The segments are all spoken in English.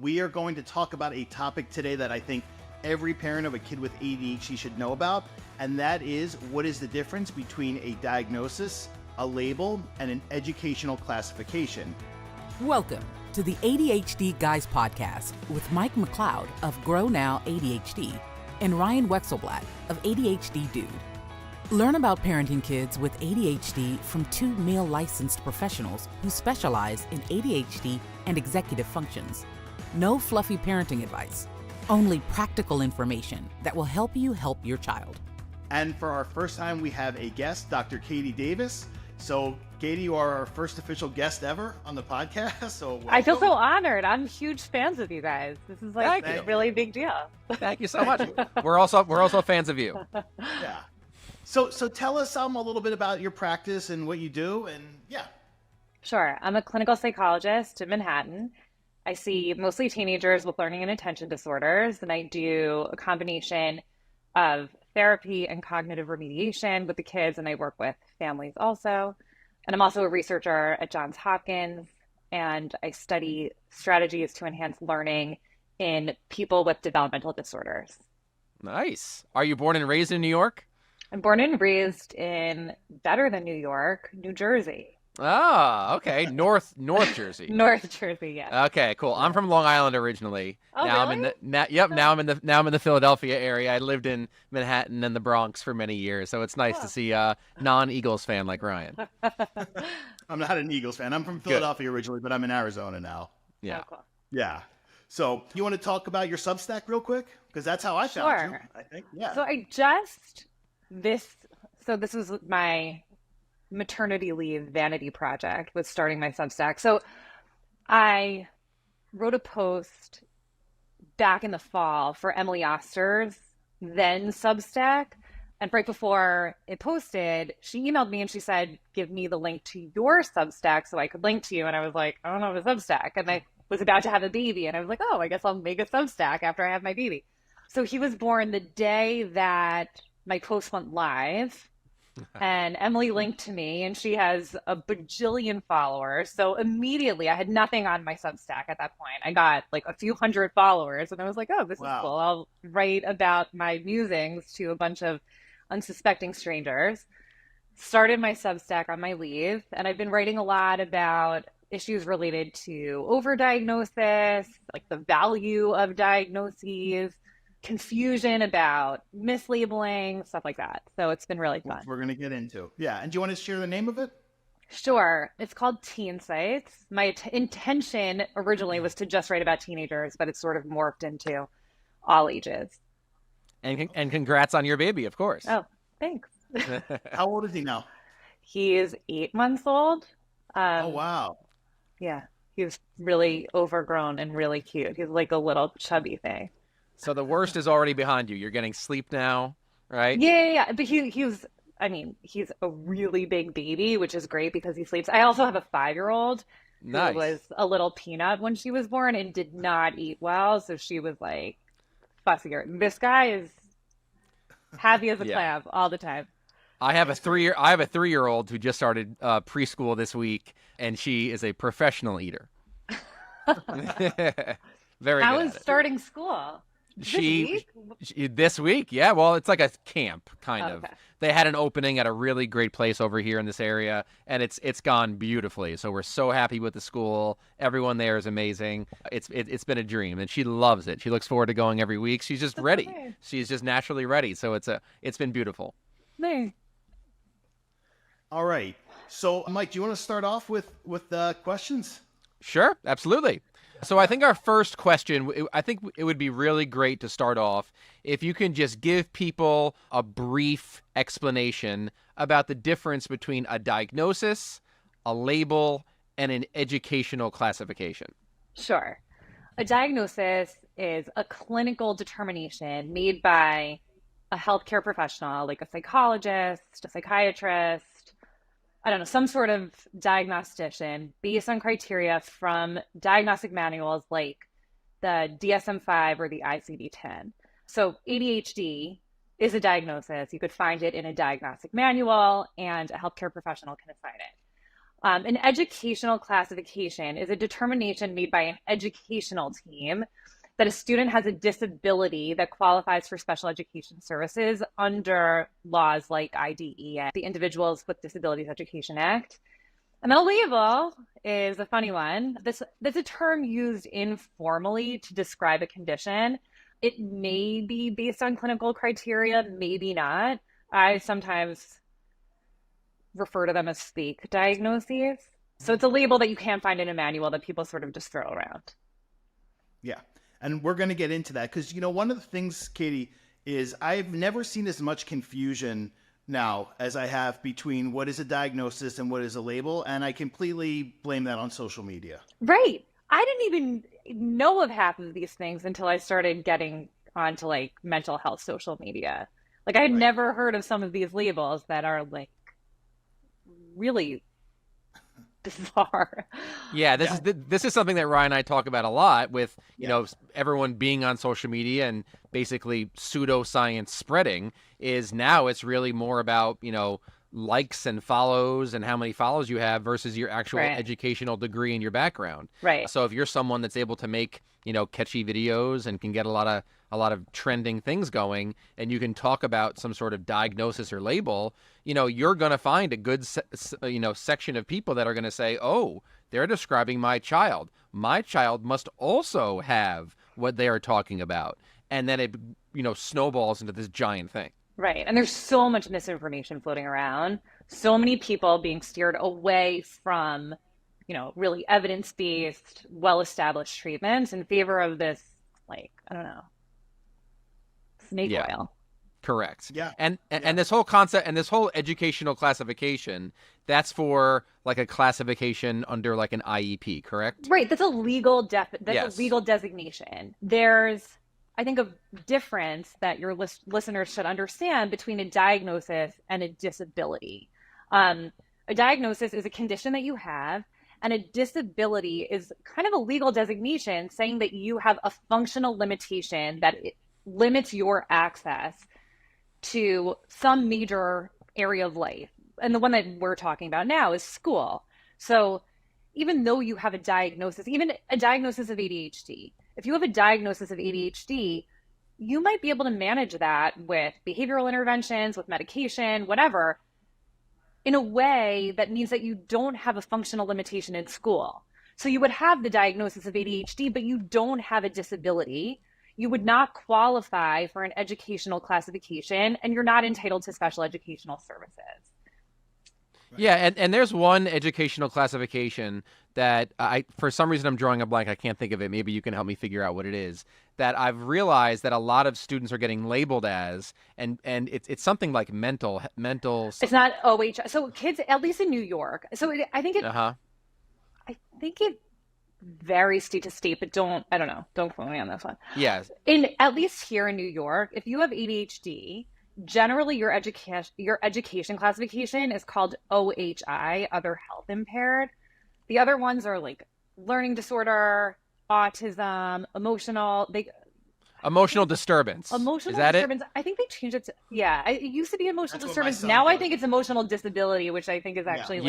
We are going to talk about a topic today that I think every parent of a kid with ADHD should know about, and that is, what is the difference between a diagnosis, a label, and an educational classification? Welcome to the ADHD Guys podcast with Mike McLeod of GrowNOW ADHD and Ryan Wexelblatt of ADHD Dude. Learn about parenting kids with ADHD from two male licensed professionals who specialize in ADHD and executive functions. No fluffy parenting advice, only practical information that will help you help your child. And for our first time, we have a guest, Dr. Katie Davis. So, Katie, you are our first official guest ever on the podcast. So welcome. I feel so honored. I'm huge fans of you guys. This is like a really big deal. Thank you so much. We're also fans of you. Yeah. So tell us a little bit about your practice and what you do, and yeah. Sure. I'm a clinical psychologist in Manhattan. I see mostly teenagers with learning and attention disorders, and I do a combination of therapy and cognitive remediation with the kids, and I work with families also. And I'm also a researcher at Johns Hopkins, and I study strategies to enhance learning in people with developmental disorders. Nice. Are you born and raised in New York? I'm born and raised in better than New York, New Jersey. Ah, okay. North Jersey. North Jersey, yeah. Okay, cool. I'm from Long Island originally. Oh, now really? I'm in the Philadelphia area. I lived in Manhattan and the Bronx for many years, so it's nice to see a non-Eagles fan like Ryan. I'm not an Eagles fan. I'm from Philadelphia originally, but I'm in Arizona now. Yeah. Oh, cool. Yeah. So you want to talk about your Substack real quick? Because that's how I found you, I think. Yeah. So this was my maternity leave vanity project with starting my Substack. So I wrote a post back in the fall for Emily Oster's then Substack. And right before it posted, she emailed me and she said, give me the link to your Substack so I could link to you. And I was like, I don't have a Substack. And I was about to have a baby. And I was like, oh, I guess I'll make a Substack after I have my baby. So he was born the day that my post went live. And Emily linked to me, and she has a bajillion followers. So immediately, I had nothing on my Substack at that point. I got like a few hundred followers, and I was like, oh, this is cool. I'll write about my musings to a bunch of unsuspecting strangers. Started my Substack on my leave, and I've been writing a lot about issues related to overdiagnosis, like the value of diagnoses, confusion about mislabeling, stuff like that. So it's been really fun. We're going to get into. Yeah. And do you want to share the name of it? Sure. It's called Teen Sites. My intention originally was to just write about teenagers, but it's sort of morphed into all ages. And congrats on your baby, of course. Oh, thanks. How old is he now? He is 8 months old. Oh, wow. Yeah. He's really overgrown and really cute. He's like a little chubby thing. So the worst is already behind you. You're getting sleep now, right? Yeah. But he's a really big baby, which is great because he sleeps. I also have a 5-year-old who was a little peanut when she was born and did not eat well. So she was like fussier. This guy is happy as a clam all the time. I have a 3-year-old who just started preschool this week, and she is a professional eater. Very How good. is starting school? This week, yeah. Well, it's like a camp kind of. Okay. They had an opening at a really great place over here in this area, and it's gone beautifully. So we're so happy with the school. Everyone there is amazing. It's been a dream, and she loves it. She looks forward to going every week. She's just ready. Okay. She's just naturally ready. So it's been beautiful. Nice. All right. So, Mike, do you want to start off with questions? Sure, absolutely. So I think our first question, I think it would be really great to start off if you can just give people a brief explanation about the difference between a diagnosis, a label, and an educational classification. Sure. A diagnosis is a clinical determination made by a healthcare professional, like a psychologist, a psychiatrist, I don't know, some sort of diagnostician based on criteria from diagnostic manuals like the DSM-5 or the ICD-10. So ADHD is a diagnosis. You could find it in a diagnostic manual and a healthcare professional can assign it. An educational classification is a determination made by an educational team that a student has a disability that qualifies for special education services under laws like IDEA, the Individuals with Disabilities Education Act. And the label is a funny one. This is a term used informally to describe a condition. It may be based on clinical criteria, maybe not. I sometimes refer to them as fake diagnoses. So it's a label that you can't find in a manual that people sort of just throw around. Yeah. And we're going to get into that because, one of the things, Katie, is I've never seen as much confusion now as I have between what is a diagnosis and what is a label. And I completely blame that on social media. Right. I didn't even know of half of these things until I started getting onto like mental health social media. Like I had never heard of some of these labels that are like really bizarre. Yeah, this is something that Ryan and I talk about a lot with, everyone being on social media and basically pseudoscience spreading is now it's really more about, likes and follows and how many follows you have versus your actual educational degree and your background. Right. So if you're someone that's able to make, catchy videos and can get a lot of trending things going and you can talk about some sort of diagnosis or label, you're going to find a good, section of people that are going to say, oh, they're describing my child. My child must also have what they are talking about. And then it, snowballs into this giant thing. Right. And there's so much misinformation floating around, so many people being steered away from, really evidence-based, well-established treatments in favor of this, snake oil. Correct. Yeah. And this whole concept and this whole educational classification, that's for like a classification under like an IEP, correct? Right. That's a legal a legal designation. There's, I think, a difference that your listeners should understand between a diagnosis and a disability. A diagnosis is a condition that you have, and a disability is kind of a legal designation saying that you have a functional limitation that limits your access to some major area of life. And the one that we're talking about now is school. So even though you have a diagnosis, even a diagnosis of ADHD, if you have a diagnosis of ADHD, you might be able to manage that with behavioral interventions, with medication, whatever, in a way that means that you don't have a functional limitation in school. So you would have the diagnosis of ADHD, but you don't have a disability. You would not qualify for an educational classification, and you're not entitled to special educational services. Yeah, and there's one educational classification that for some reason I'm drawing a blank. I can't think of it. Maybe you can help me figure out what it is. That I've realized that a lot of students are getting labeled as, and it's something like mental. It's not OH. So kids, at least in New York. So I think it varies state to state, but I don't know. Don't quote me on this one. Yes. At least here in New York, if you have ADHD, generally your education classification is called OHI, other health impaired. The other ones are like learning disorder, autism, emotional disturbance. Is that disturbance. It? I think they changed it to, it used to be emotional disturbance. Now I think it's emotional disability, which I think is actually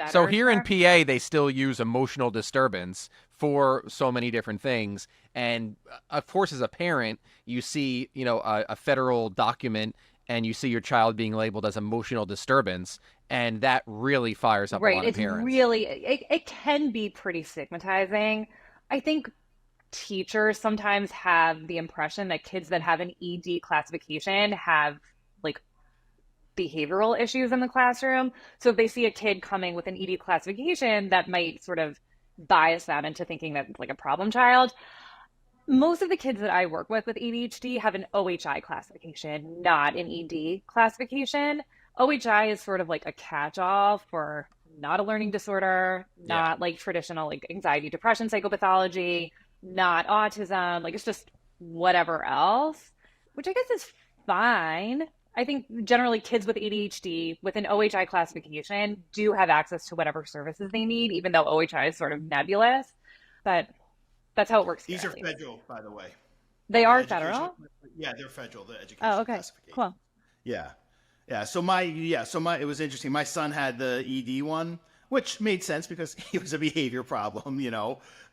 So here in PA, they still use emotional disturbance for so many different things. And of course, as a parent, you see, a federal document and you see your child being labeled as emotional disturbance. And that really fires up a lot of parents. It can be pretty stigmatizing. I think teachers sometimes have the impression that kids that have an ED classification have like behavioral issues in the classroom. So if they see a kid coming with an ED classification, that might sort of bias them into thinking that it's like a problem child. Most of the kids that I work with ADHD have an OHI classification, not an ED classification. OHI is sort of like a catch-all for not a learning disorder, not like traditional like anxiety, depression, psychopathology, not autism, like it's just whatever else, which I guess is fine. I think generally kids with ADHD with an OHI classification do have access to whatever services they need, even though OHI is sort of nebulous. But that's how it works. These are federal, by the way. They are federal? Yeah, they're federal, the education classification. classification. Cool. Yeah. It was interesting. My son had the ED one, which made sense because he was a behavior problem,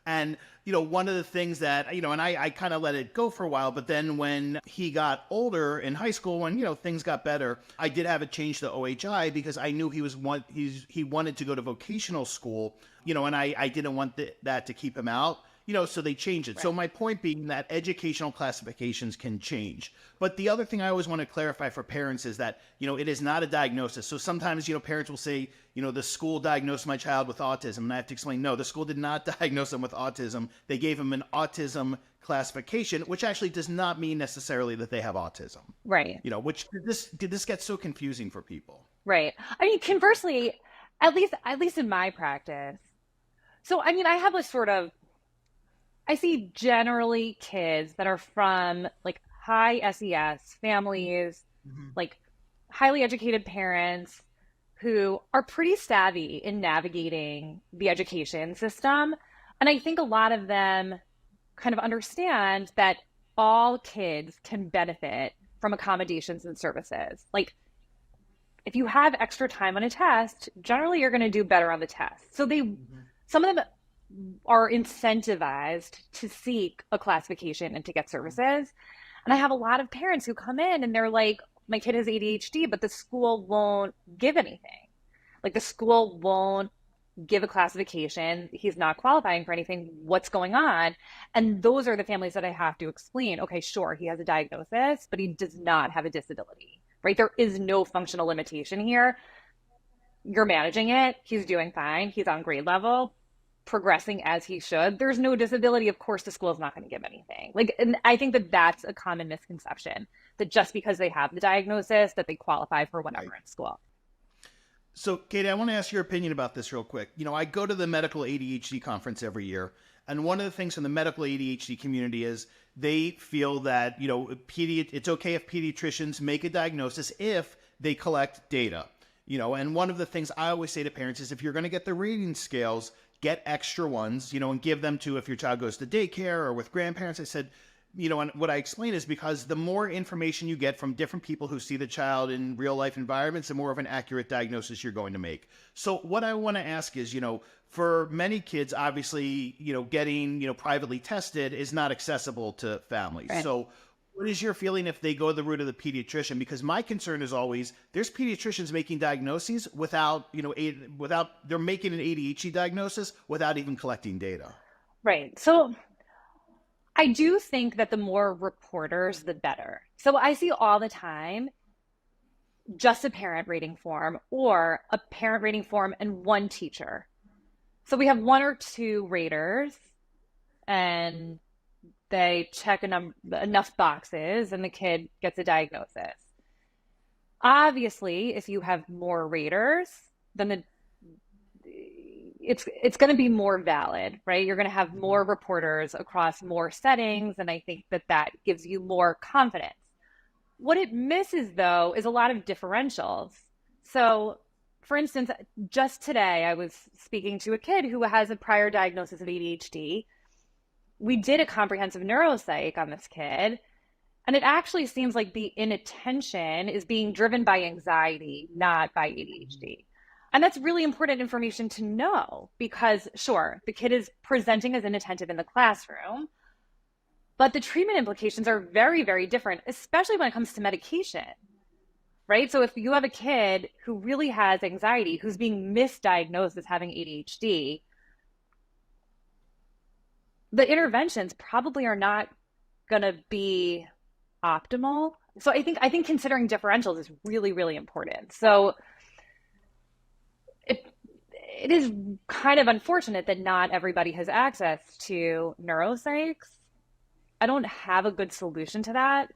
And, one of the things that, and I kind of let it go for a while, but then when he got older in high school, when, things got better, I did have it changed to OHI because I knew he wanted to go to vocational school, and I didn't want that to keep him out. So they changed it. Right. So my point being that educational classifications can change. But the other thing I always want to clarify for parents is that, it is not a diagnosis. So sometimes, parents will say, the school diagnosed my child with autism. And I have to explain, no, the school did not diagnose him with autism. They gave him an autism classification, which actually does not mean necessarily that they have autism. Right. Which did this get so confusing for people? Right. I mean, conversely, at least in my practice. So, I mean, I have a sort of, I see generally kids that are from like high SES families, like highly educated parents who are pretty savvy in navigating the education system. And I think a lot of them kind of understand that all kids can benefit from accommodations and services. Like if you have extra time on a test, generally you're going to do better on the test. So some of them are incentivized to seek a classification and to get services. And I have a lot of parents who come in and they're like, my kid has ADHD, but the school won't give anything. Like the school won't give a classification. He's not qualifying for anything. What's going on? And those are the families that I have to explain. Okay, sure, he has a diagnosis, but he does not have a disability, right? There is no functional limitation here. You're managing it. He's doing fine. He's on grade level, progressing as he should. There's no disability. Of course, the school is not going to give anything. And I think that that's a common misconception, that just because they have the diagnosis that they qualify for whatever in school. So, Katie, I want to ask your opinion about this real quick. I go to the medical ADHD conference every year, and one of the things from the medical ADHD community is they feel that, it's okay if pediatricians make a diagnosis if they collect data. And one of the things I always say to parents is if you're going to get the reading scales, get extra ones, and give them to if your child goes to daycare or with grandparents. I said, and what I explain is because the more information you get from different people who see the child in real life environments, the more of an accurate diagnosis you're going to make. So what I want to ask is, for many kids, obviously, getting, privately tested is not accessible to families. Right. So what is your feeling if they go the route of the pediatrician? Because my concern is always there's pediatricians making diagnoses without they're making an ADHD diagnosis without even collecting data. Right. So I do think that the more reporters, the better. So I see all the time just a parent rating form or a parent rating form and one teacher. So we have one or two raters and they check enough boxes and the kid gets a diagnosis. Obviously, if you have more raters, then it's going to be more valid, right? You're going to have more reporters across more settings, and I think that gives you more confidence. What it misses, though, is a lot of differentials. So, for instance, just today, I was speaking to a kid who has a prior diagnosis of ADHD. We did a comprehensive neuropsych on this kid, and it actually seems like the inattention is being driven by anxiety, not by ADHD. And that's really important information to know because, sure, the kid is presenting as inattentive in the classroom, but the treatment implications are very, very different, especially when it comes to medication, right? So if you have a kid who really has anxiety, who's being misdiagnosed as having ADHD, the interventions probably are not going to be optimal. So I think considering differentials is really, really important. So it is kind of unfortunate that not everybody has access to neuropsychs. I don't have a good solution to that.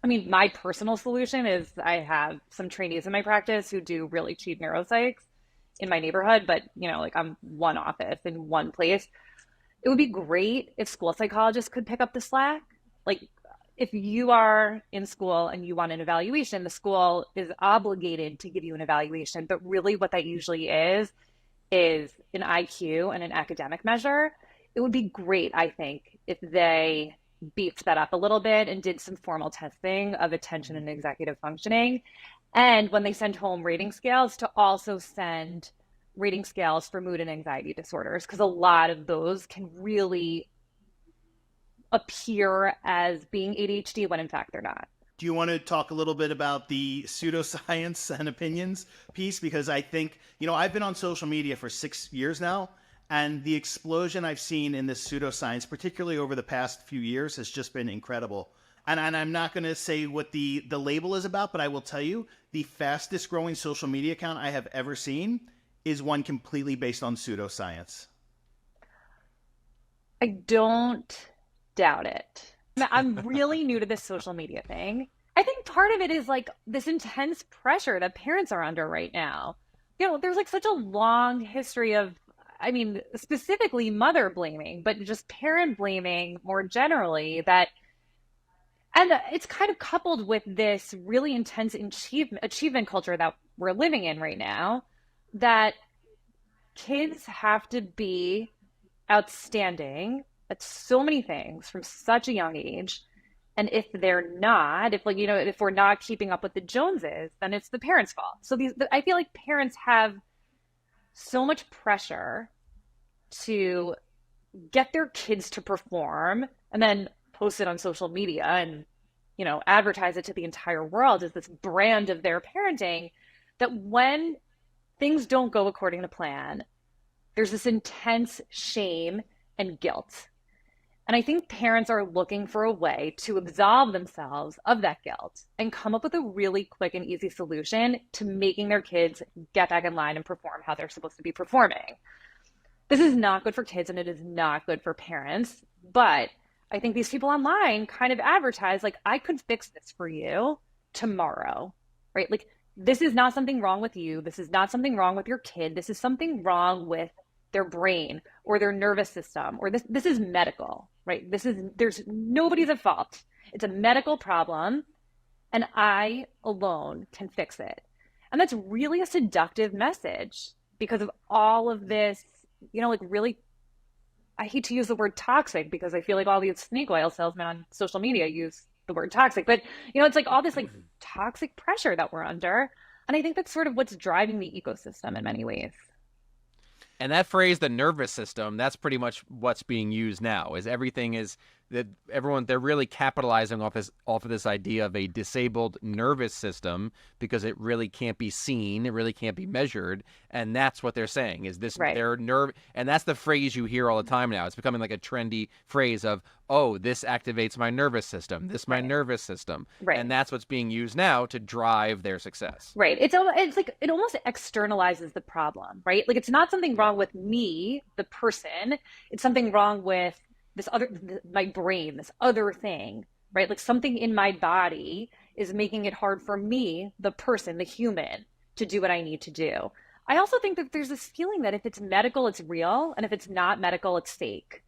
I mean, my personal solution is I have some trainees in my practice who do really cheap neuropsychs in my neighborhood, but I'm one office in one place. It would be great if school psychologists could pick up the slack. Like if you are in school and you want an evaluation, the school is obligated to give you an evaluation. But really what that usually is an IQ and an academic measure. It would be great, I think, if they beefed that up a little bit and did some formal testing of attention and executive functioning. And when they send home rating scales, to also send rating scales for mood and anxiety disorders, because a lot of those can really appear as being ADHD when in fact they're not. Do you want to talk a little bit about the pseudoscience and opinions piece? Because I think, I've been on social media for 6 years now, and the explosion I've seen in this pseudoscience, particularly over the past few years, has just been incredible. And I'm not going to say what the label is about, but I will tell you the fastest growing social media account I have ever seen is one completely based on pseudoscience. I don't doubt it. I'm really new to this social media thing. I think part of it is like this intense pressure that parents are under right now. There's like such a long history of, specifically mother blaming, but just parent blaming more generally, and it's kind of coupled with this really intense achievement culture that we're living in right now, that kids have to be outstanding at so many things from such a young age. And if they're not, if we're not keeping up with the Joneses, then it's the parents' fault. So I feel like parents have so much pressure to get their kids to perform and then post it on social media and, advertise it to the entire world as this brand of their parenting, that when things don't go according to plan, there's this intense shame and guilt. And I think parents are looking for a way to absolve themselves of that guilt and come up with a really quick and easy solution to making their kids get back in line and perform how they're supposed to be performing. This is not good for kids and it is not good for parents, but I think these people online kind of advertise like, I could fix this for you tomorrow, right? Like, this is not something wrong with you. This is not something wrong with your kid. This is something wrong with their brain or their nervous system, or this is medical, right? There's nobody's at fault. It's a medical problem and I alone can fix it. And that's really a seductive message because of all of this, really, I hate to use the word toxic because I feel like all these snake oil salesmen on social media use the word toxic, but it's like all this like toxic pressure that we're under. And I think that's sort of what's driving the ecosystem in many ways. And that phrase, the nervous system, that's pretty much what's being used now. Is everything is that they're really capitalizing off of this idea of a disabled nervous system because it really can't be seen, it really can't be measured, and that's what they're saying is this right. Their nerve, and that's the phrase you hear all the time now. It's becoming like a trendy phrase of, oh, this activates my nervous system, my nervous system, right. And that's what's being used now to drive their success. Right. It's like it almost externalizes the problem, right? Like it's not something wrong with me, the person. It's something wrong with my brain, this other thing, right? Like something in my body is making it hard for me, the person, the human, to do what I need to do. I also think that there's this feeling that if it's medical, it's real, and if it's not medical, it's fake,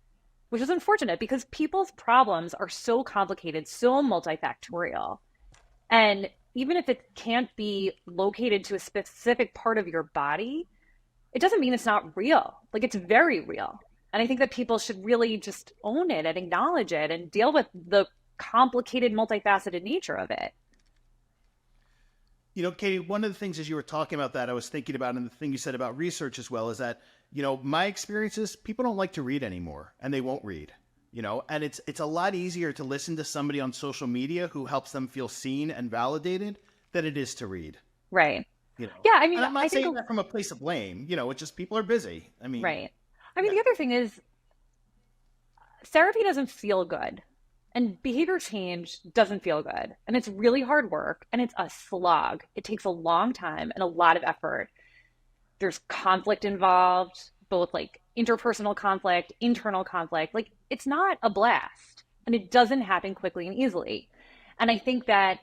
which is unfortunate because people's problems are so complicated, so multifactorial. And even if it can't be located to a specific part of your body, it doesn't mean it's not real. Like it's very real. And I think that people should really just own it and acknowledge it and deal with the complicated, multifaceted nature of it. Katie, one of the things as you were talking about that, I was thinking about, and the thing you said about research as well, is that, my experience is people don't like to read anymore and they won't read, and it's a lot easier to listen to somebody on social media who helps them feel seen and validated than it is to read. Right. Yeah. And I'm not saying that from a place of blame, it's just people are busy. Right. The other thing is therapy doesn't feel good and behavior change doesn't feel good. And it's really hard work and it's a slog. It takes a long time and a lot of effort. There's conflict involved, both like interpersonal conflict, internal conflict. Like it's not a blast and it doesn't happen quickly and easily. And I think that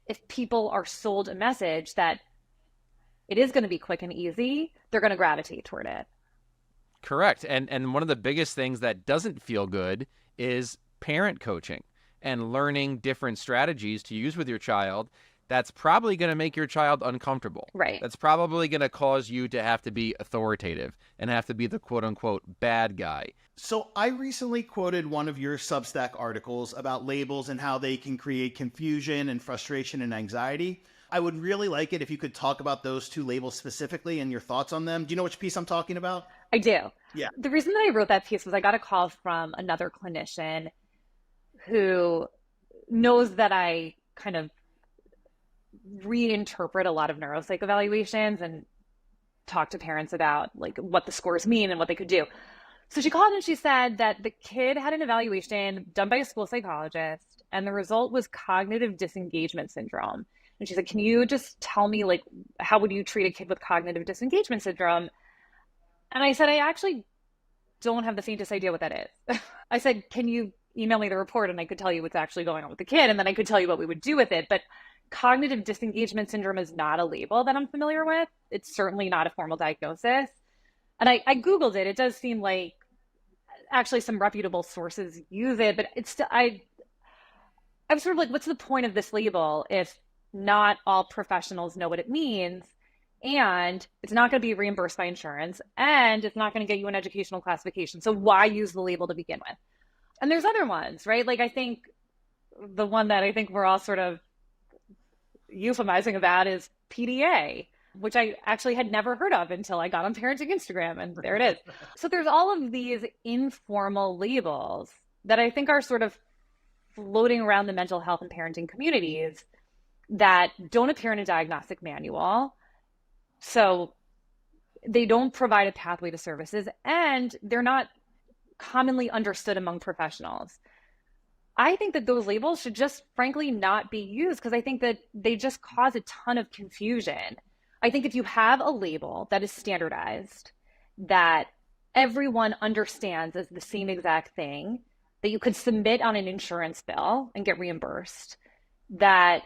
if people are sold a message that it is going to be quick and easy, they're going to gravitate toward it. Correct. And one of the biggest things that doesn't feel good is parent coaching and learning different strategies to use with your child. That's probably going to make your child uncomfortable. Right. That's probably going to cause you to have to be authoritative and have to be the quote unquote bad guy. So I recently quoted one of your Substack articles about labels and how they can create confusion and frustration and anxiety. I would really like it if you could talk about those two labels specifically and your thoughts on them. Do you know which piece I'm talking about? I do. Yeah. The reason that I wrote that piece was I got a call from another clinician who knows that I kind of reinterpret a lot of neuropsych evaluations and talk to parents about like what the scores mean and what they could do. So she called and she said that the kid had an evaluation done by a school psychologist and the result was cognitive disengagement syndrome. And she said, can you just tell me, like, how would you treat a kid with cognitive disengagement syndrome? And I said, I actually don't have the faintest idea what that is. I said, can you email me the report and I could tell you what's actually going on with the kid and then I could tell you what we would do with it. But cognitive disengagement syndrome is not a label that I'm familiar with. It's certainly not a formal diagnosis. And I Googled it. It does seem like actually some reputable sources use it, but it's still, I'm sort of like, what's the point of this label if not all professionals know what it means? And it's not going to be reimbursed by insurance and it's not going to get you an educational classification. So why use the label to begin with? And there's other ones, right? Like I think the one that I think we're all sort of euphemizing about is PDA, which I actually had never heard of until I got on Parenting Instagram, and there it is. So there's all of these informal labels that I think are sort of floating around the mental health and parenting communities that don't appear in a diagnostic manual. So they don't provide a pathway to services, and they're not commonly understood among professionals. I think that those labels should just frankly not be used because I think that they just cause a ton of confusion. I think if you have a label that is standardized, that everyone understands as the same exact thing, that you could submit on an insurance bill and get reimbursed, that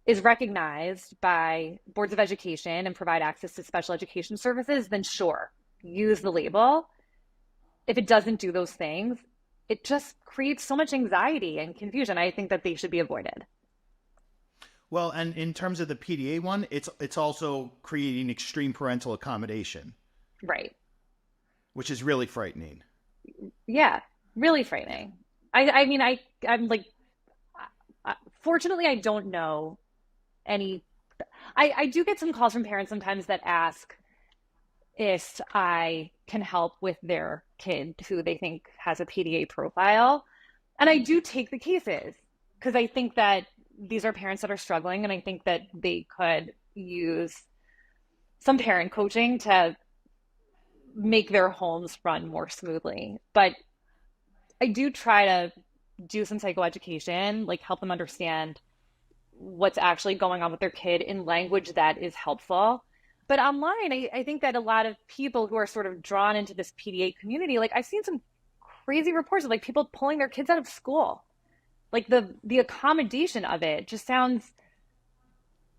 is recognized by boards of education and provide access to special education services, then sure, use the label. If it doesn't do those things, it just creates so much anxiety and confusion. I think that they should be avoided. Well, and in terms of the PDA one, it's also creating extreme parental accommodation. Right. Which is really frightening. Yeah, really frightening. I'm like, fortunately, I don't know any. I do get some calls from parents sometimes that ask if I can help with their kid who they think has a PDA profile. And I do take the cases because I think that these are parents that are struggling, and I think that they could use some parent coaching to make their homes run more smoothly. But I do try to do some psychoeducation, like help them understand what's actually going on with their kid in language that is helpful. But online, I think that a lot of people who are sort of drawn into this PDA community, like I've seen some crazy reports of like people pulling their kids out of school. Like the accommodation of it just sounds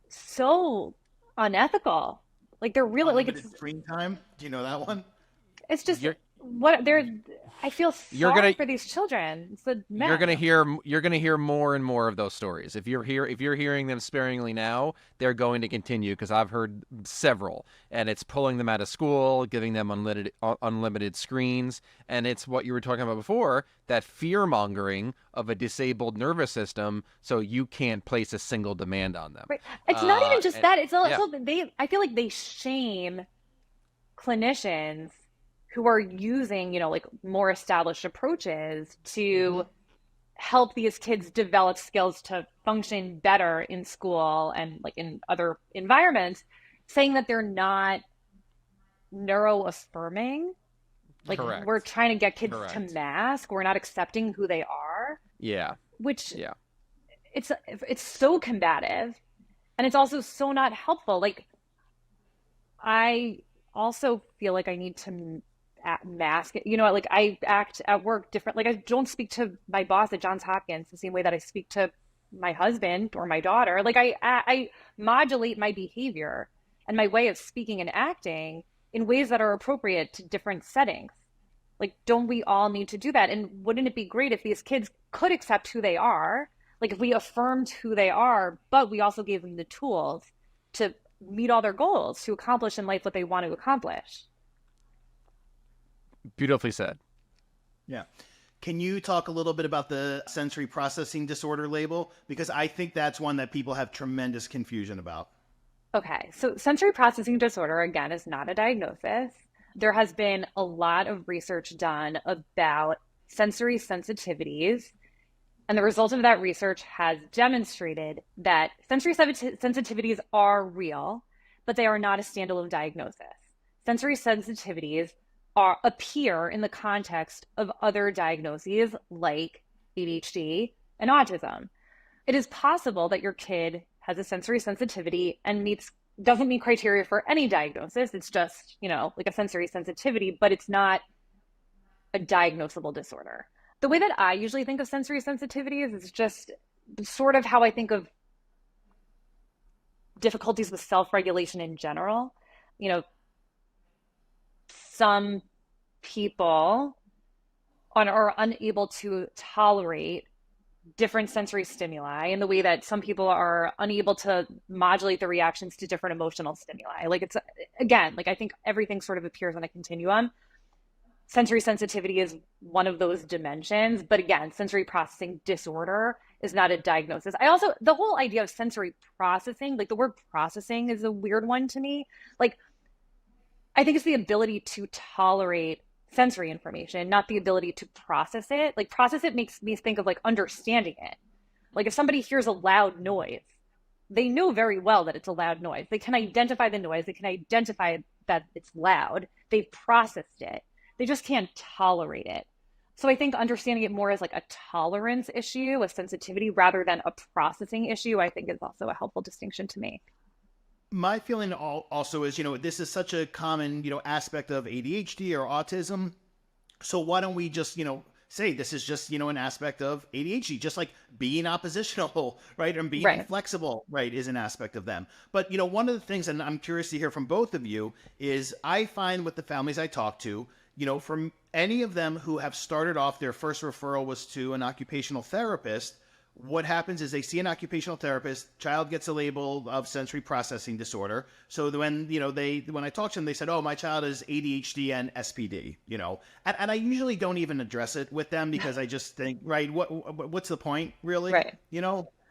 so unethical. Like they're really like it's screen time. Do you know that one? It's just what they're. I feel sorry for these children. It's a mess. You're gonna hear more and more of those stories. If you're hearing them sparingly now, they're going to continue because I've heard several, and it's pulling them out of school, giving them unlimited screens, and it's what you were talking about before, that fear mongering of a disabled nervous system, so you can't place a single demand on them. Right. It's not even just that. It's also I feel like they shame clinicians who are using, like more established approaches to help these kids develop skills to function better in school and like in other environments, saying that they're not neuroaffirming. Like Correct. We're trying to get kids Correct. to mask. We're not accepting who they are. Yeah. Which it's so combative, and it's also so not helpful. Like I also feel like I need to mask it. Like I act at work different. Like I don't speak to my boss at Johns Hopkins the same way that I speak to my husband or my daughter. Like I modulate my behavior and my way of speaking and acting in ways that are appropriate to different settings. Like, don't we all need to do that? And wouldn't it be great if these kids could accept who they are? Like if we affirmed who they are, but we also gave them the tools to meet all their goals, to accomplish in life what they want to accomplish. Beautifully said. Yeah. Can you talk a little bit about the sensory processing disorder label? Because I think that's one that people have tremendous confusion about. Okay, so sensory processing disorder, again, is not a diagnosis. There has been a lot of research done about sensory sensitivities, and the result of that research has demonstrated that sensory sensitivities are real, but they are not a standalone diagnosis. Sensory sensitivities appear in the context of other diagnoses like ADHD and autism. It is possible that your kid has a sensory sensitivity and doesn't meet criteria for any diagnosis. It's just, like a sensory sensitivity, but it's not a diagnosable disorder. The way that I usually think of sensory sensitivities is just sort of how I think of difficulties with self-regulation in general. Some people are unable to tolerate different sensory stimuli in the way that some people are unable to modulate their reactions to different emotional stimuli. I think everything sort of appears on a continuum. Sensory sensitivity is one of those dimensions, but again, sensory processing disorder is not a diagnosis. The whole idea of sensory processing, like the word processing is a weird one to me. I think it's the ability to tolerate sensory information, not the ability to process it. Process it makes me think of understanding it. If somebody hears a loud noise, they know very well that it's a loud noise. They can identify the noise. They can identify that it's loud. They've processed it. They just can't tolerate it. So I think understanding it more as a tolerance issue, a sensitivity, rather than a processing issue, I think is also a helpful distinction to make. My feeling also is, this is such a common, aspect of ADHD or autism. So why don't we just, say this is just, an aspect of ADHD, just like being oppositional, right? And being inflexible, right, is an aspect of them. But, one of the things, and I'm curious to hear from both of you, is I find with the families I talk to, from any of them who have started off, their first referral was to an occupational therapist. What happens is they see an occupational therapist, child gets a label of sensory processing disorder. So when, when I talk to them, they said, oh, my child is ADHD and SPD, and I usually don't even address it with them because I just think, right, what's the point really? Right.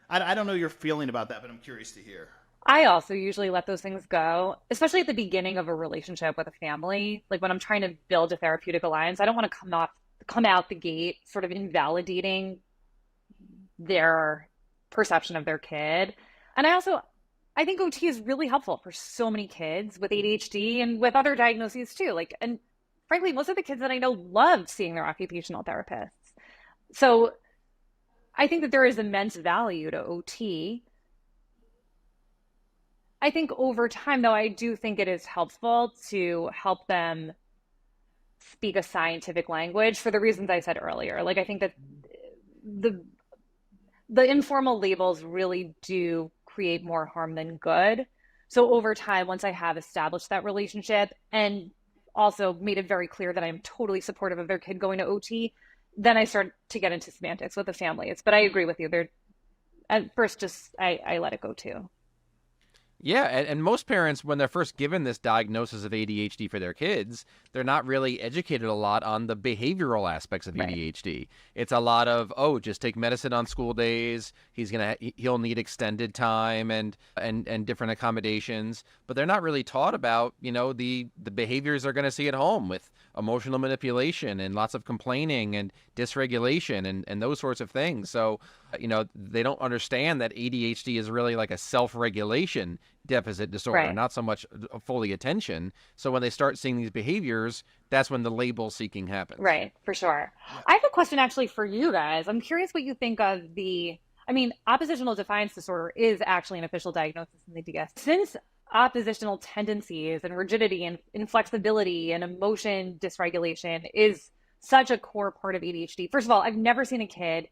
I don't know your feeling about that, but I'm curious to hear. I also usually let those things go, especially at the beginning of a relationship with a family. When I'm trying to build a therapeutic alliance, I don't want to come out the gate sort of invalidating their perception of their kid. And I think OT is really helpful for so many kids with ADHD and with other diagnoses too. And frankly, most of the kids that I know loved seeing their occupational therapists. So I think that there is immense value to OT. I think over time, though, I do think it is helpful to help them speak a scientific language for the reasons I said earlier. I think that the informal labels really do create more harm than good. So over time, once I have established that relationship and also made it very clear that I'm totally supportive of their kid going to OT, then I start to get into semantics with the families. But I agree with you. At first, I let it go too. Yeah, and most parents, when they're first given this diagnosis of ADHD for their kids, they're not really educated a lot on the behavioral aspects of ADHD. It's a lot of, just take medicine on school days. He'll need extended time and different accommodations. But they're not really taught about, the behaviors they're going to see at home with emotional manipulation and lots of complaining and dysregulation and those sorts of things. So, they don't understand that ADHD is really like a self-regulation deficit disorder, not so much fully attention. So when they start seeing these behaviors, that's when the label seeking happens. Right, for sure. I have a question actually for you guys. I'm curious what you think of oppositional defiance disorder is actually an official diagnosis in the DS. Since oppositional tendencies and rigidity and inflexibility and emotion dysregulation is such a core part of ADHD. First of all, I've never seen a kid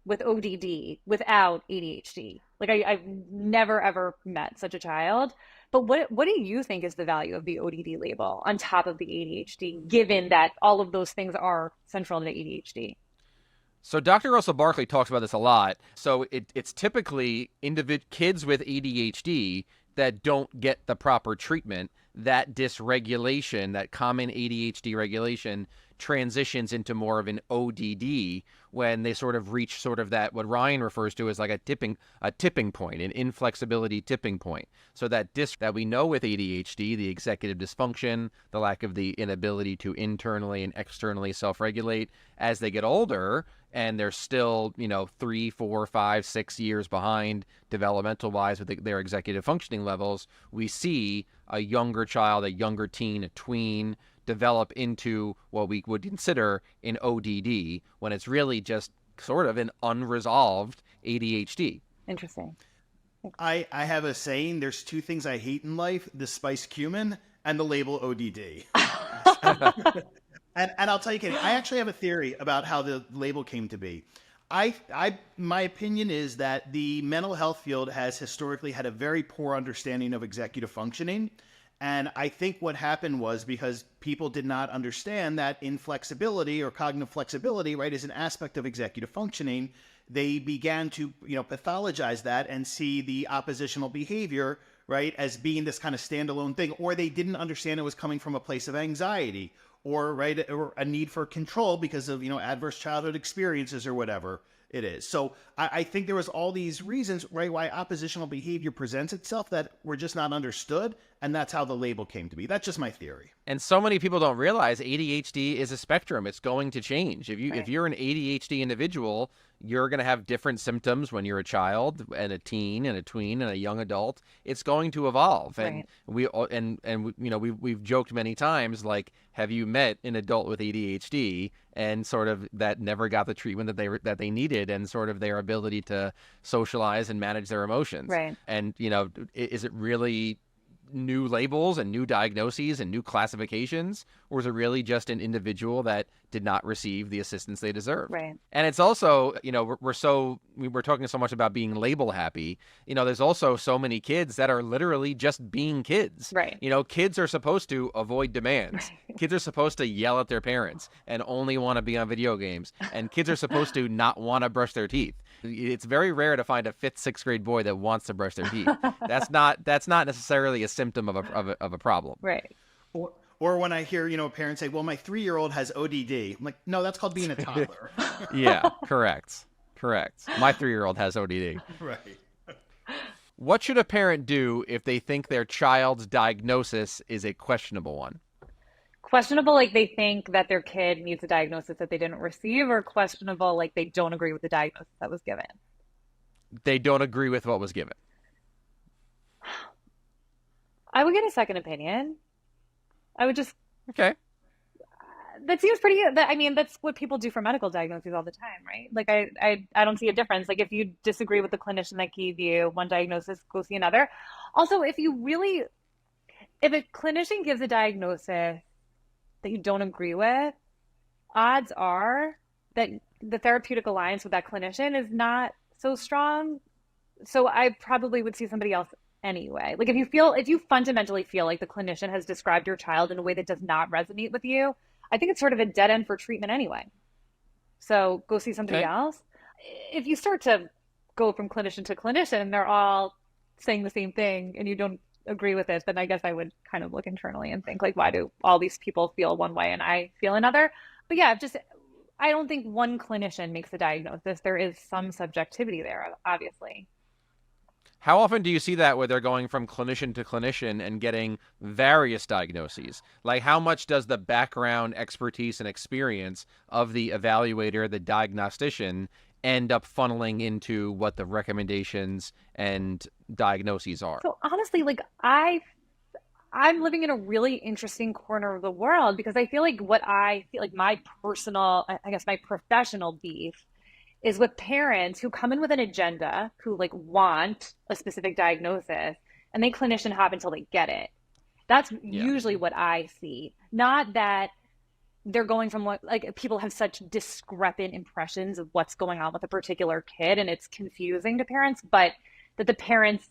with ODD without ADHD. I've never ever met such a child. But what do you think is the value of the ODD label on top of the ADHD, given that all of those things are central to ADHD? So Dr. Russell Barkley talks about this a lot. So it's typically kids with ADHD that don't get the proper treatment, that dysregulation, that common ADHD regulation, transitions into more of an ODD when they sort of reach sort of that, what Ryan refers to as like a tipping point, an inflexibility tipping point. So that that we know with ADHD, the executive dysfunction, the lack of the inability to internally and externally self-regulate, as they get older and they're still, 3, 4, 5, 6 years behind developmental wise with their executive functioning levels, we see a younger child, a younger teen, a tween develop into what we would consider an ODD when it's really just sort of an unresolved ADHD. Interesting. I have a saying, there's two things I hate in life, the spiced cumin and the label ODD. And I'll tell you, Katie, I actually have a theory about how the label came to be. My opinion is that the mental health field has historically had a very poor understanding of executive functioning. And I think what happened was because people did not understand that inflexibility or cognitive flexibility, right, is an aspect of executive functioning, they began to, pathologize that and see the oppositional behavior, right, as being this kind of standalone thing, or they didn't understand it was coming from a place of anxiety or, right, or a need for control because of, adverse childhood experiences or whatever it is. So I think there was all these reasons, right, why oppositional behavior presents itself that were just not understood. And that's how the label came to be. That's just my theory. And so many people don't realize ADHD is a spectrum. It's going to change. If you're an ADHD individual, you're going to have different symptoms when you're a child and a teen and a tween and a young adult. It's going to evolve. And we've joked many times, like, have you met an adult with ADHD and sort of that never got the treatment that they needed and sort of their ability to socialize and manage their emotions? Right. And, is it really new labels and new diagnoses and new classifications, or is it really just an individual that did not receive the assistance they deserve? Right. And it's also, we're talking so much about being label happy. There's also so many kids that are literally just being kids. Right. Kids are supposed to avoid demands. Kids are supposed to yell at their parents and only want to be on video games. And kids are supposed to not want to brush their teeth. It's very rare to find a 5th, 6th grade boy that wants to brush their teeth. That's not necessarily a symptom of a problem. Right. Or when I hear, parents say, well, my 3-year-old has ODD. I'm like, no, that's called being a toddler. Yeah, correct. My 3-year-old has ODD. Right. What should a parent do if they think their child's diagnosis is a questionable one? Questionable, like they think that their kid needs a diagnosis that they didn't receive, or questionable, like they don't agree with the diagnosis that was given? They don't agree with what was given. I would get a second opinion. I would just... Okay. That seems pretty... that's what people do for medical diagnoses all the time, right? Like, I don't see a difference. Like, if you disagree with the clinician that gave you one diagnosis, go see another. Also, if a clinician gives a diagnosis that you don't agree with, odds are that the therapeutic alliance with that clinician is not so strong. So I probably would see somebody else anyway. Like, if you fundamentally feel like the clinician has described your child in a way that does not resonate with you, I think it's sort of a dead end for treatment anyway. So go see somebody else. If you start to go from clinician to clinician and they're all saying the same thing and you don't agree with it, then I guess I would kind of look internally and think, like, why do all these people feel one way and I feel another? But yeah, I don't think one clinician makes a diagnosis. There is some subjectivity there, obviously. How often do you see that where they're going from clinician to clinician and getting various diagnoses? Like, how much does the background expertise and experience of the evaluator, the diagnostician, end up funneling into what the recommendations and diagnoses are? So honestly, like, I'm living in a really interesting corner of the world because I feel like my personal, I guess my professional beef is with parents who come in with an agenda, who like want a specific diagnosis, and they clinician hop until they get it. That's usually what I see. Not that they're going from people have such discrepant impressions of what's going on with a particular kid and it's confusing to parents, but that the parents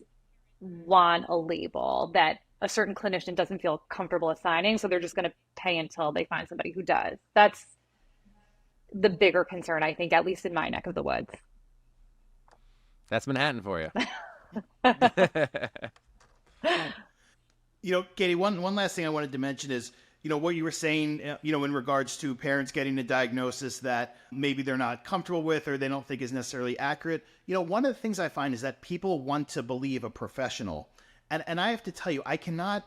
want a label that a certain clinician doesn't feel comfortable assigning. So they're just going to pay until they find somebody who does. That's the bigger concern, I think, at least in my neck of the woods. That's Manhattan for you. Katie, one last thing I wanted to mention is, what you were saying, in regards to parents getting a diagnosis that maybe they're not comfortable with or they don't think is necessarily accurate. One of the things I find is that people want to believe a professional. And I have to tell you, I cannot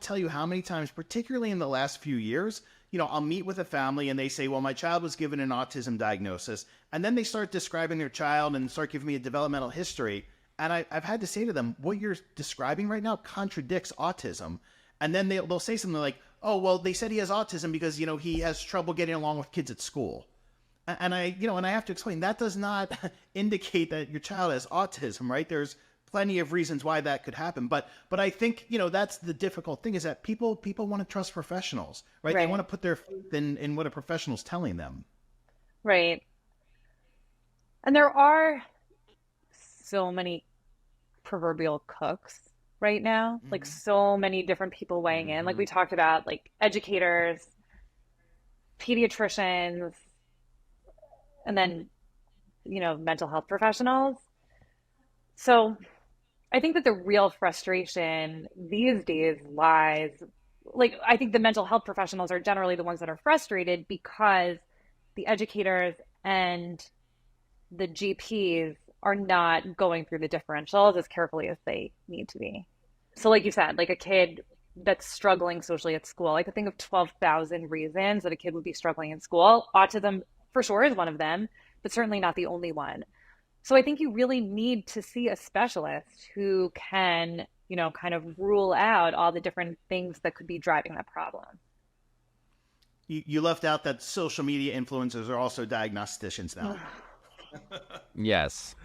tell you how many times, particularly in the last few years, I'll meet with a family and they say, well, my child was given an autism diagnosis. And then they start describing their child and start giving me a developmental history. And I've had to say to them, what you're describing right now contradicts autism. And then they'll say something like, oh, well, they said he has autism because, he has trouble getting along with kids at school. And I have to explain that does not indicate that your child has autism, right? There's plenty of reasons why that could happen. But I think, that's the difficult thing is that people want to trust professionals, right? They want to put their faith in what a professional's telling them. Right. And there are so many proverbial cooks right now, like so many different people weighing in, like we talked about, like educators, pediatricians, and then, mental health professionals. So I think that the real frustration these days lies, I think the mental health professionals are generally the ones that are frustrated because the educators and the GPs are not going through the differentials as carefully as they need to be. So like you said, like a kid that's struggling socially at school, I could think of 12,000 reasons that a kid would be struggling in school. Autism for sure is one of them, but certainly not the only one. So I think you really need to see a specialist who can, kind of rule out all the different things that could be driving that problem. You left out that social media influencers are also diagnosticians now. Yes.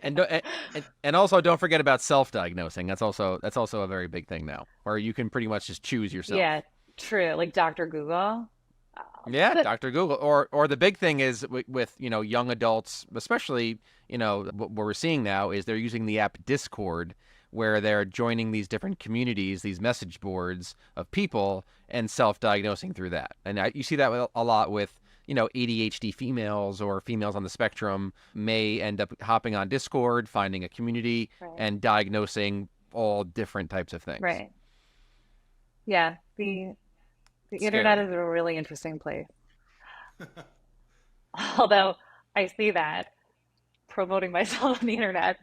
and also don't forget about self-diagnosing. That's also a very big thing now, where you can pretty much just choose yourself. Yeah, true. Like Dr. Google. Yeah, Dr. Google. Or the big thing is with young adults, especially, what we're seeing now is they're using the app Discord, where they're joining these different communities, these message boards of people, and self-diagnosing through that. And you see that a lot with ADHD females or females on the spectrum may end up hopping on Discord, finding a community, and diagnosing all different types of things. Right. Yeah. The internet is a really interesting place. Although I see that promoting myself on the internet.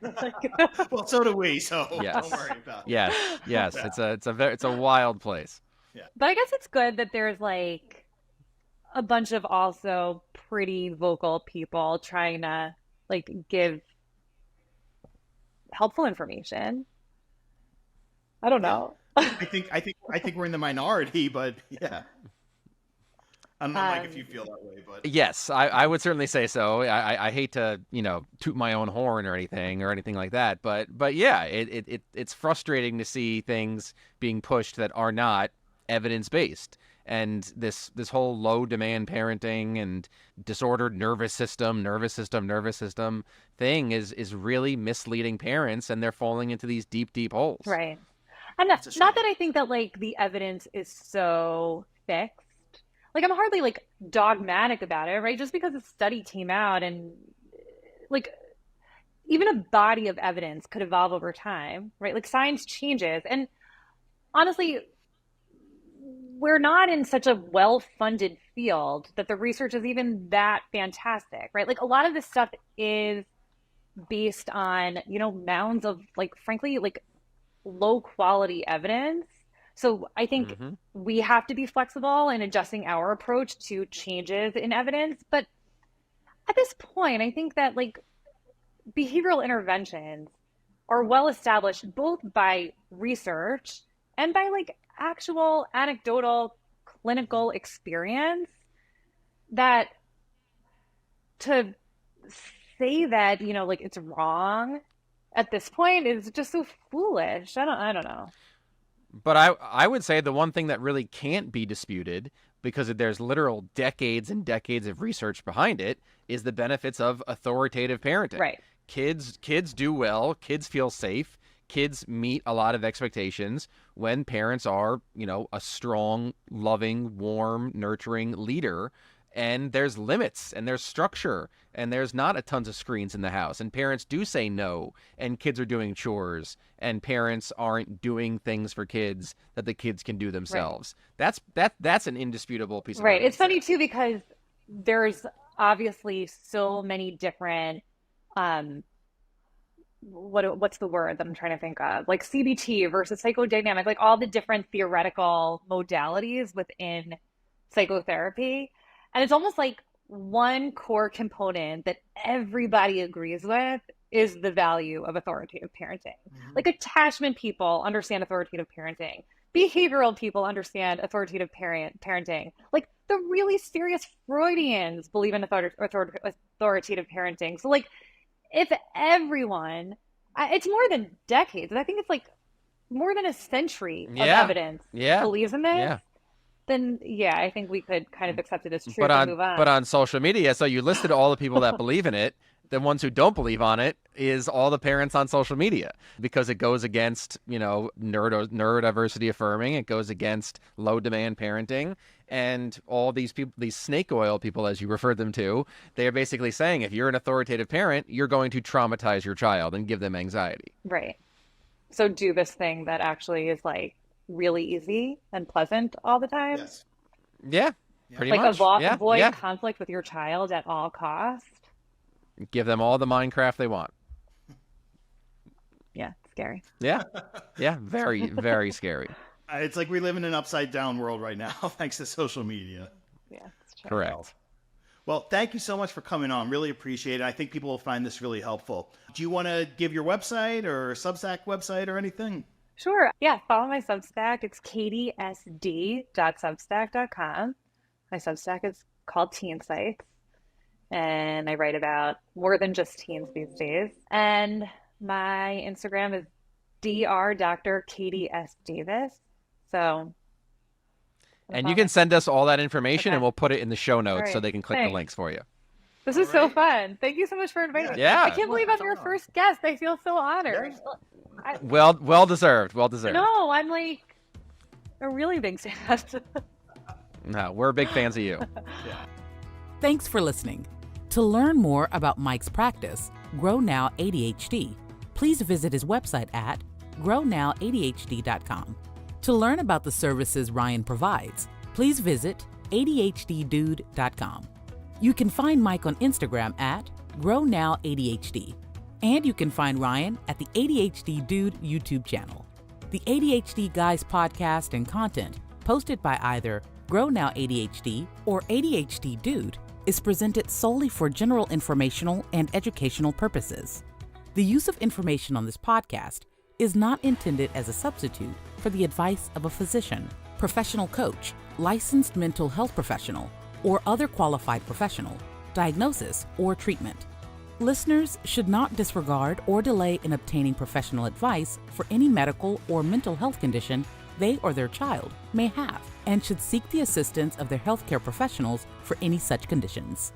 Well, so do we. So yes. Don't worry about it. Yes. It's a wild place. Yeah. But I guess it's good that there's a bunch of also pretty vocal people trying to give helpful information. I don't know. I think we're in the minority, but yeah. I don't know, Mike, if you feel that way, but yes, I would certainly say so. I hate to toot my own horn or anything like that, but yeah, it's frustrating to see things being pushed that are not evidence based. And this whole low demand parenting and disordered nervous system thing is really misleading parents, and they're falling into these deep holes. Right. And not that I think that the evidence is so fixed. I'm hardly dogmatic about it, right? Just because a study came out and even a body of evidence could evolve over time, right? Science changes. And honestly, we're not in such a well-funded field that the research is even that fantastic, right? A lot of this stuff is based on, mounds of frankly, low quality evidence. So I think we have to be flexible in adjusting our approach to changes in evidence. But at this point, I think that behavioral interventions are well established both by research and by actual anecdotal clinical experience, that to say that, it's wrong at this point is just so foolish. I don't know. But I would say the one thing that really can't be disputed, because there's literal decades and decades of research behind it, is the benefits of authoritative parenting. Right. Kids do well. Kids feel safe. Kids meet a lot of expectations when parents are, a strong, loving, warm, nurturing leader. and there's limits and there's structure and there's not a tons of screens in the house, and parents do say no, and kids are doing chores, and parents aren't doing things for kids that the kids can do themselves. Right. That's an indisputable piece of right. evidence. It's funny too, because there's obviously so many different what's the word that I'm trying to think of? Like CBT versus psychodynamic, like all the different theoretical modalities within psychotherapy. And it's almost like one core component that everybody agrees with is the value of authoritative parenting. Mm-hmm. Like attachment people understand authoritative parenting. Behavioral people understand authoritative parenting. Like the really serious Freudians believe in authoritative parenting. So like if everyone, it's more than decades. I think it's like more than a century of evidence believes in this. Then I think we could kind of accept it as true and move on. But on social media, so you listed all the people that believe in it. The ones who don't believe on it is all the parents on social media, because it goes against, neurodiversity affirming. It goes against low demand parenting, and all these people, these snake oil people, as you referred them to, they are basically saying if you're an authoritative parent, you're going to traumatize your child and give them anxiety. Right. So do this thing that actually is like really easy and pleasant all the time. Yes. Yeah. Pretty much. Avoid conflict with your child at all costs. Give them all the Minecraft they want. Yeah, scary. Yeah, very, very scary. It's like we live in an upside down world right now, thanks to social media. Yeah, that's true. Correct. Well, thank you so much for coming on. Really appreciate it. I think people will find this really helpful. Do you want to give your website or Substack website or anything? Sure. Yeah, follow my Substack. It's katiesd.substack.com. My Substack is called Teen Sites, and I write about more than just teens these days. And my Instagram is Dr. Katie S. Davis. So, and you can send us all that information, and we'll put it in the show notes so they can click Thanks. the links for you. This is so fun. Thank you so much for inviting me. Yeah. I can't believe I'm your first guest. I feel so honored. Well deserved. Well deserved. No, I'm like a really big fan. No, we're big fans of you. Thanks for listening. To learn more about Mike's practice, GrowNOW ADHD, please visit his website at grownowadhd.com. To learn about the services Ryan provides, please visit ADHDdude.com. You can find Mike on Instagram at GrowNowADHD, and you can find Ryan at the ADHD Dude YouTube channel. The ADHD Guys podcast and content posted by either GrowNOW ADHD or ADHD Dude is presented solely for general informational and educational purposes. The use of information on this podcast is not intended as a substitute for the advice of a physician, professional coach, licensed mental health professional, or other qualified professional, diagnosis, or treatment. Listeners should not disregard or delay in obtaining professional advice for any medical or mental health condition they or their child may have, and should seek the assistance of their healthcare professionals for any such conditions.